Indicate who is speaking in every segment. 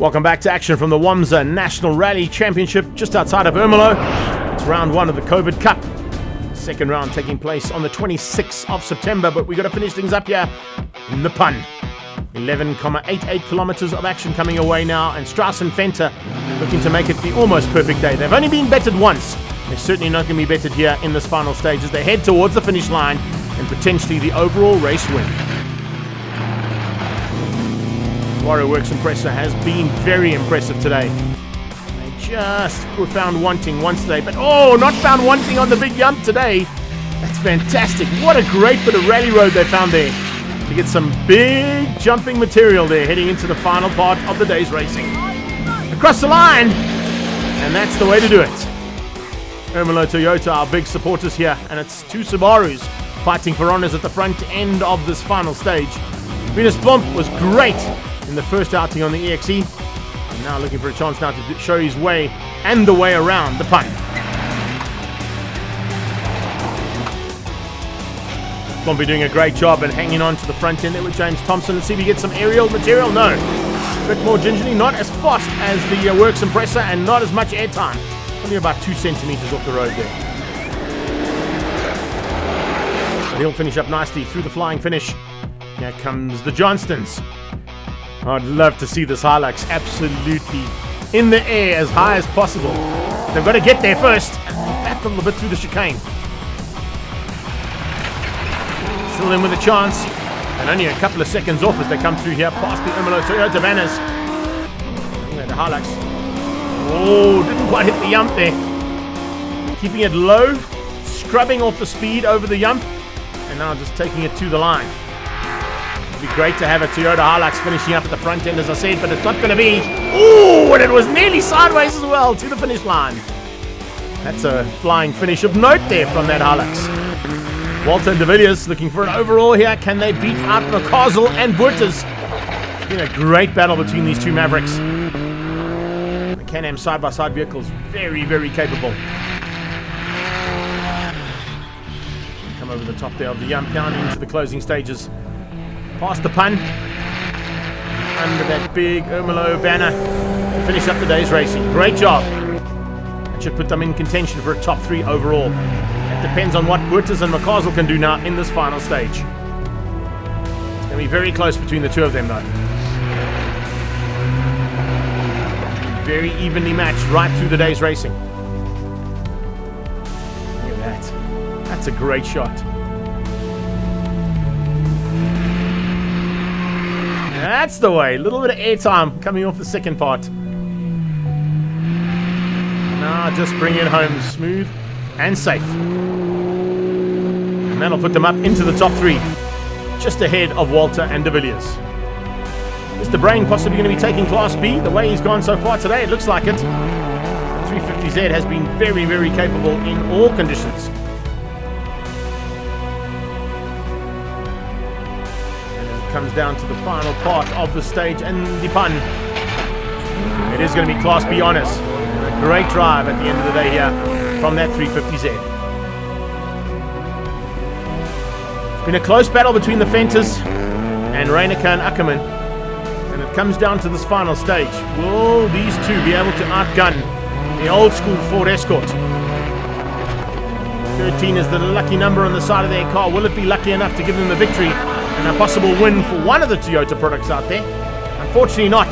Speaker 1: Welcome back to action from the Womza National Rally Championship just outside of Ermelo. It's round one of the COVID Cup. Second round taking place on the 26th of September, but we got to finish things up here in the pun. 11,88 kilometers of action coming away now, and Strauss and Fenter looking to make it the almost perfect day. They've only been bettered once. They're certainly not going to be bettered here in this final stage as they head towards the finish line and potentially the overall race win. Warrior Works Impressor has been very impressive today. They just were found wanting once today, but not found wanting on the big jump today. That's fantastic. What a great bit of rally road they found there to get some big jumping material there heading into the final part of the day's racing. Across the line, and that's the way to do it. Ermelo Toyota, our big supporters here, and it's two Subarus fighting for honors at the front end of this final stage. Venus Blomp was great in the first outing on the EXE, and now looking for a chance now to show his way and the way around the pun. Blomp doing a great job and hanging on to the front end there with James Thompson. Let's see if he gets some aerial material. No, a bit more gingerly, not as fast as the Works Impressor and not as much airtime. Only about 2 centimeters off the road there. So he'll finish up nicely through the flying finish. Here comes the Johnstons. I'd love to see this Hilux absolutely in the air as high as possible. They've got to get there first and back a little bit through the chicane. Still in with a chance, and only a couple of seconds off as they come through here past the Ermelo Toyota banners. The Hilux. Didn't quite hit the jump there. Keeping it low, scrubbing off the speed over the jump, and now just taking it to the line. It'd be great to have a Toyota Hilux finishing up at the front end, as I said, but it's not going to be. And it was nearly sideways as well to the finish line. That's a flying finish of note there from that Hilux. Walter and De Villiers looking for an overall here. Can they beat out McCausle and Buerters? It's been a great battle between these two Mavericks. The Can-Am side-by-side vehicles, very, very capable. Come over the top there of the jump, down into the closing stages. Past the pun, under that big Ermelo banner to finish up the day's racing. Great job. That should put them in contention for a top 3 overall. It depends on what Buerters and McCausle can do now in this final stage. It's going to be very close between the two of them though. Very evenly matched right through the day's racing. Look at that. That's a great shot. That's the way. A little bit of airtime coming off the second part. Now just bring it home smooth and safe. And that'll put them up into the top 3. Just ahead of Walter and De Villiers. Mr. Brain possibly going to be taking Class B. The way he's gone so far today, it looks like it. The 350Z has been very, very capable in all conditions. Comes down to the final part of the stage and the pun. It is going to be Class B honors. A great drive at the end of the day here from that 350Z. It's been a close battle between the Fenters and Reinecker and Ackerman, and it comes down to this final stage. Will these two be able to outgun the old school Ford Escort? 13 is the lucky number on the side of their car. Will it be lucky enough to give them the victory and a possible win for one of the Toyota products out there? Unfortunately not.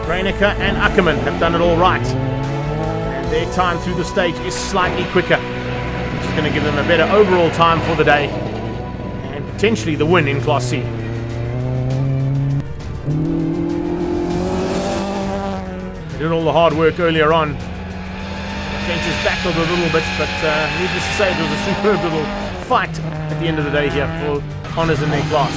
Speaker 1: Reinecker and Ackerman have done it all right. And their time through the stage is slightly quicker, which is going to give them a better overall time for the day and potentially the win in Class C. They did all the hard work earlier on. The Fenters battled a little bit, but needless to say, it was a superb little fight at the end of the day here for honors in their class.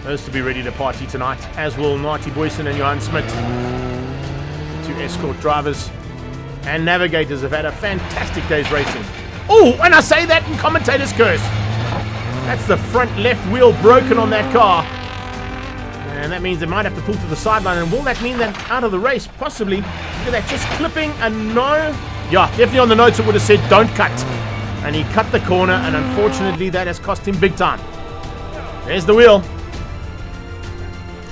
Speaker 1: Those to be ready to party tonight, as will Marty Boyson and Johan Smit. Two escort drivers and navigators have had a fantastic day's racing. And I say that and commentators curse. That's the front left wheel broken on that car. And that means they might have to pull to the sideline. And will that mean that out of the race? Possibly. Look at that, just clipping a no. Yeah, definitely on the notes it would have said don't cut. And he cut the corner, and unfortunately that has cost him big time. There's the wheel.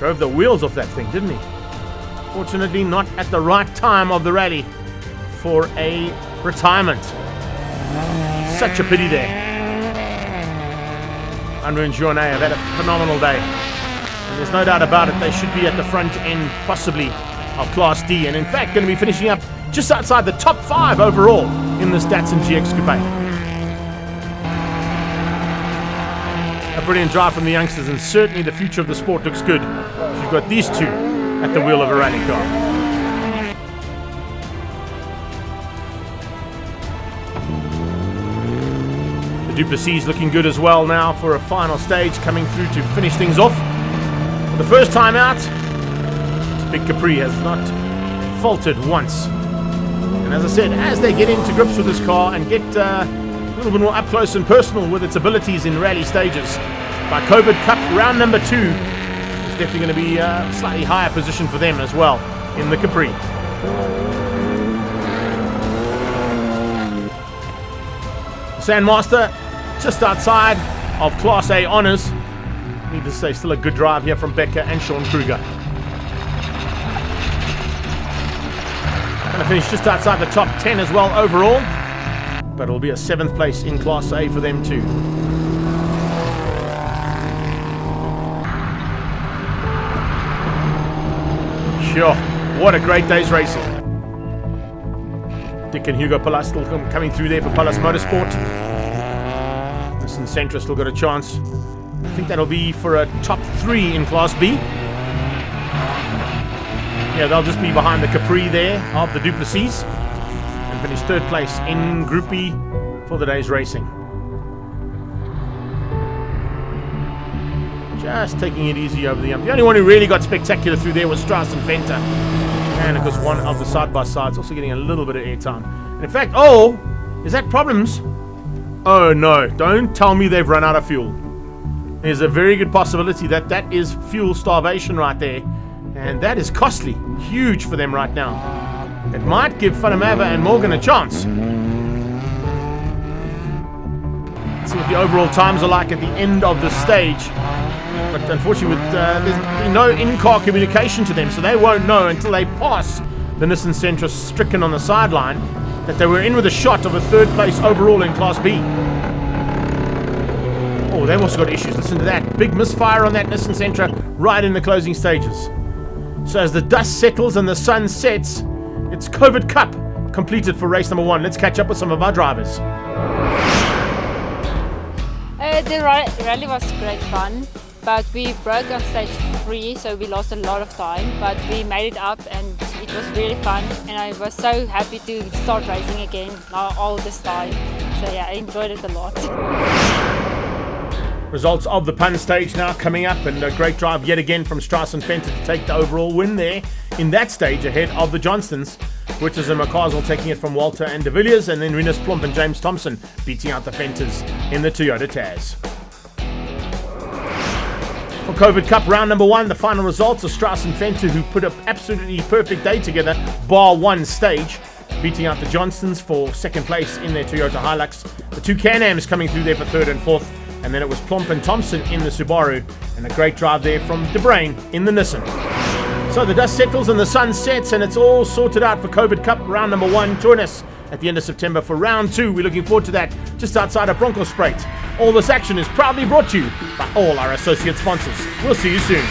Speaker 1: Drove the wheels off that thing, didn't he? Fortunately, not at the right time of the rally for a retirement. Such a pity there. Andrew and Journey have had a phenomenal day. And there's no doubt about it, they should be at the front end, possibly, of Class D. And in fact, going to be finishing up just outside the top 5 overall in this Datsun GX Coupe. A brilliant drive from the youngsters, and certainly the future of the sport looks good if you've got these two at the wheel of a rally car. The Duplessis looking good as well now for a final stage, coming through to finish things off. For the first time out, this big Capri has not faltered once. And as I said, as they get into grips with this car and get a little bit more up close and personal with its abilities in rally stages, by COVID Cup round number 2 is definitely going to be a slightly higher position for them as well in the Capri. Sandmaster just outside of Class A honours. Need to say, still a good drive here from Becker and Sean Kruger. Going to finish just outside the top 10 as well overall, but it'll be a 7th place in Class A for them too. Sure, what a great day's racing. Dick and Hugo Pallas still coming through there for Pallas Motorsport. Nissan Sentra still got a chance. I think that'll be for a top 3 in Class B. Yeah, they'll just be behind the Capri there of the Duplessis and finish 3rd place in Group B for the day's racing. Just taking it easy over the ump. The only one who really got spectacular through there was Strauss and Venter. And of course, one of the side-by-sides also getting a little bit of airtime. And in fact, oh, is that problems? Oh no, don't tell me they've run out of fuel. There's a very good possibility that that is fuel starvation right there. And that is costly, huge for them right now. It might give Funamava and Morgan a chance. Let's see what the overall times are like at the end of the stage. But unfortunately, there's no in-car communication to them, so they won't know until they pass the Nissan Sentra stricken on the sideline that they were in with a shot of a 3rd place overall in Class B. Oh, they've also got issues. Listen to that. Big misfire on that Nissan Sentra right in the closing stages. So as the dust settles and the sun sets, it's COVID Cup completed for race number 1. Let's catch up with some of our drivers.
Speaker 2: The rally was great fun. But we broke on stage 3, so we lost a lot of time, but we made it up and it was really fun, and I was so happy to start racing again all this time. So yeah, I enjoyed it a lot.
Speaker 1: Results of the pun stage now coming up, and a great drive yet again from Strauss and Fenter to take the overall win there in that stage ahead of the Johnstons. Witters and McCarswell taking it from Walter and De Villiers, and then Rinus Plump and James Thompson beating out the Fenters in the Toyota Taz. For COVID Cup round number 1, the final results are Strauss and Fenter, who put an absolutely perfect day together, bar 1 stage, beating out the Johnstons for 2nd place in their Toyota Hilux. The 2 Can-Ams coming through there for 3rd and 4th, and then it was Plump and Thompson in the Subaru, and a great drive there from De Bruyn in the Nissan. So the dust settles and the sun sets, and it's all sorted out for COVID Cup round number 1. Join us at the end of September for round 2. We're looking forward to that just outside of Bronkhorstspruit. All this action is proudly brought to you by all our associate sponsors. We'll see you soon.